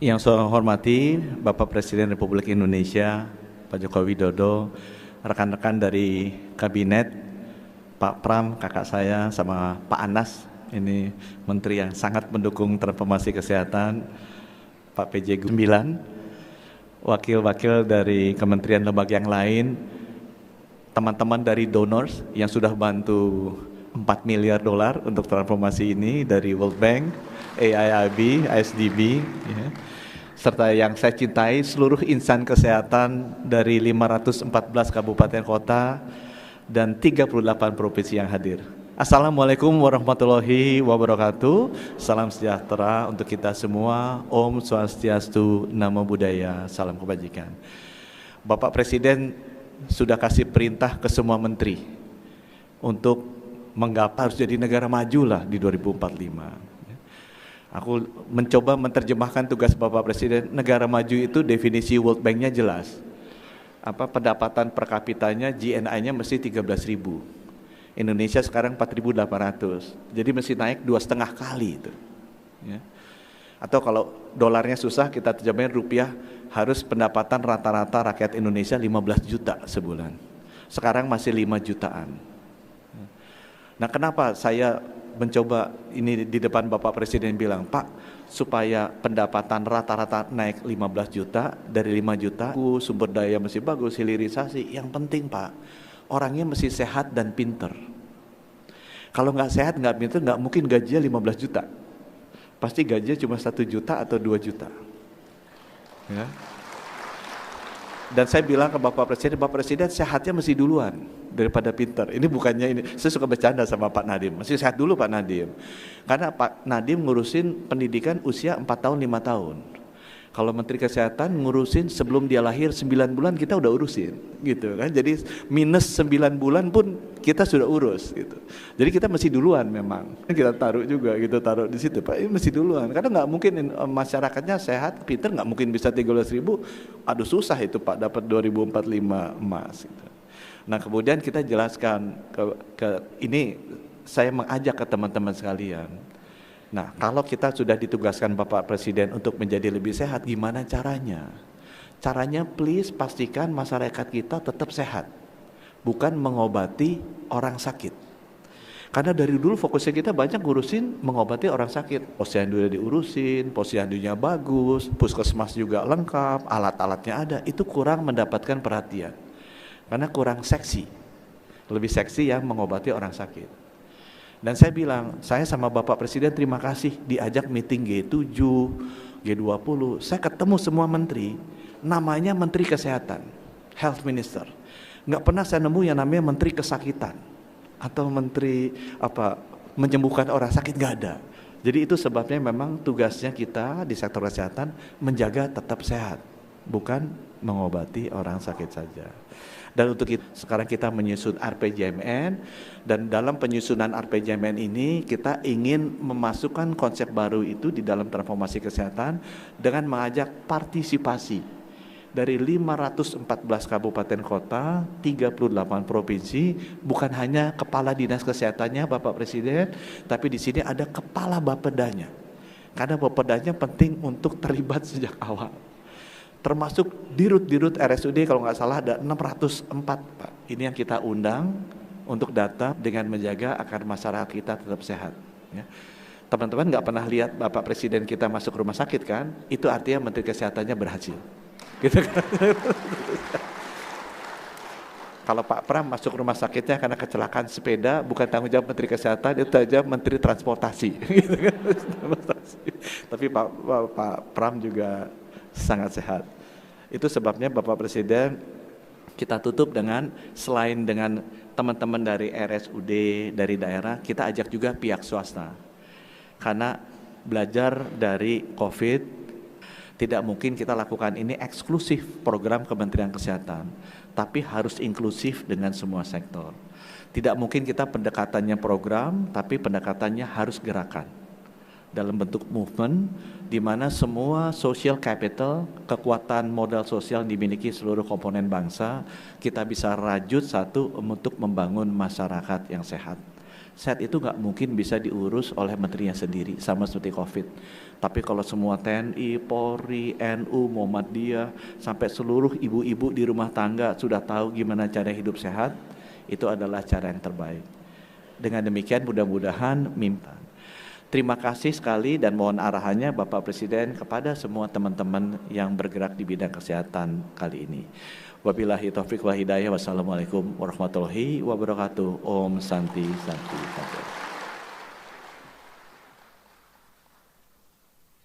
Yang saya hormati Bapak Presiden Republik Indonesia, Pak Joko Widodo, rekan-rekan dari Kabinet, Pak Pram, kakak saya, sama Pak Anas, ini Menteri yang sangat mendukung transformasi kesehatan, Pak PJ 9, wakil-wakil dari kementerian lembaga yang lain, teman-teman dari donors yang sudah bantu 4 miliar dolar untuk transformasi ini dari World Bank, AIIB, ISDB, ya, serta yang saya cintai seluruh insan kesehatan dari 514 kabupaten kota dan 38 provinsi yang hadir. Assalamualaikum warahmatullahi wabarakatuh. Salam sejahtera untuk kita semua. Om Swastiastu, Namo Buddhaya, salam kebajikan. Bapak Presiden sudah kasih perintah ke semua menteri untuk menggapai harus jadi negara maju lah di 2045. Aku mencoba menerjemahkan tugas Bapak Presiden. Negara maju itu definisi World Bank-nya jelas. Pendapatan per kapitanya GNI-nya mesti 13.000. Indonesia sekarang 4.800. Jadi mesti naik 2,5 kali itu. Ya. Atau kalau dolarnya susah, kita terjemahin rupiah, harus pendapatan rata-rata rakyat Indonesia 15 juta sebulan. Sekarang masih 5 jutaan. Nah, kenapa saya mencoba ini di depan Bapak Presiden bilang, Pak, supaya pendapatan rata-rata naik 15 juta, dari 5 juta, sumber daya mesti bagus, hilirisasi. Yang penting, Pak, orangnya mesti sehat dan pinter. Kalau nggak sehat, nggak pinter, nggak mungkin gajinya 15 juta. Pasti gajinya cuma 1 juta atau 2 juta. Ya. Dan saya bilang ke Bapak Presiden sehatnya mesti duluan daripada pinter. Ini bukannya ini, saya suka bercanda sama Pak Nadiem, mesti sehat dulu Pak Nadiem. Karena Pak Nadiem ngurusin pendidikan usia 4 tahun, 5 tahun. Kalau Menteri Kesehatan ngurusin sebelum dia lahir 9 bulan kita udah urusin gitu kan. Jadi minus 9 bulan pun kita sudah urus gitu. Jadi kita mesti duluan memang. Kita taruh juga gitu, taruh di situ Pak, ini mesti duluan. Karena nggak mungkin masyarakatnya sehat, pinter, nggak mungkin bisa 13.000. Aduh susah itu Pak dapat 2045 emas gitu. Nah kemudian kita jelaskan ini saya mengajak ke teman-teman sekalian. Nah, kalau kita sudah ditugaskan Bapak Presiden untuk menjadi lebih sehat, gimana caranya? Caranya please pastikan masyarakat kita tetap sehat, bukan mengobati orang sakit. Karena dari dulu fokusnya kita banyak ngurusin mengobati orang sakit. Posyandu diurusin, posyandunya bagus, puskesmas juga lengkap, alat-alatnya ada. Itu kurang mendapatkan perhatian. Karena kurang seksi. Lebih seksi yang mengobati orang sakit. Dan saya bilang, saya sama Bapak Presiden terima kasih diajak meeting G7, G20. Saya ketemu semua menteri, namanya Menteri Kesehatan, Health Minister. Nggak pernah saya nemu yang namanya Menteri Kesakitan atau Menteri menyembuhkan orang sakit, nggak ada. Jadi itu sebabnya memang tugasnya kita di sektor kesehatan menjaga tetap sehat, bukan mengobati orang sakit saja. Dan untuk itu sekarang kita menyusun RPJMN, dan dalam penyusunan RPJMN ini kita ingin memasukkan konsep baru itu di dalam transformasi kesehatan dengan mengajak partisipasi dari 514 kabupaten kota, 38 provinsi, bukan hanya kepala dinas kesehatannya Bapak Presiden, tapi di sini ada kepala Bapedanya. Karena Bapedanya penting untuk terlibat sejak awal. Termasuk dirut-dirut RSUD kalau nggak salah ada 604 Pak. Ini yang kita undang untuk datang dengan menjaga agar masyarakat kita tetap sehat. Ya. Teman-teman nggak pernah lihat Bapak Presiden kita masuk rumah sakit kan? Itu artinya Menteri Kesehatannya berhasil. Gitu kan? Kalau Pak Pram masuk rumah sakitnya karena kecelakaan sepeda, bukan tanggung jawab Menteri Kesehatan, itu tanggung jawab Menteri Transportasi. Gitu kan? Tapi Pak Pram juga sangat sehat. Itu sebabnya Bapak Presiden kita tutup dengan, selain dengan teman-teman dari RSUD, dari daerah, kita ajak juga pihak swasta. Karena belajar dari COVID, tidak mungkin kita lakukan ini eksklusif program Kementerian Kesehatan, tapi harus inklusif dengan semua sektor. Tidak mungkin kita pendekatannya program, tapi pendekatannya harus gerakan. Dalam bentuk movement, di mana semua social capital, kekuatan modal sosial yang dimiliki seluruh komponen bangsa, kita bisa rajut satu untuk membangun masyarakat yang sehat. Sehat itu nggak mungkin bisa diurus oleh menterinya sendiri, sama seperti COVID. Tapi kalau semua TNI, Polri, NU, Muhammadiyah, sampai seluruh ibu-ibu di rumah tangga sudah tahu gimana cara hidup sehat, itu adalah cara yang terbaik. Dengan demikian mudah-mudahan terima kasih sekali dan mohon arahannya Bapak Presiden kepada semua teman-teman yang bergerak di bidang kesehatan kali ini. Wabillahi taufiq wal hidayah. Wassalamualaikum warahmatullahi wabarakatuh. Om Santi Santi Santi.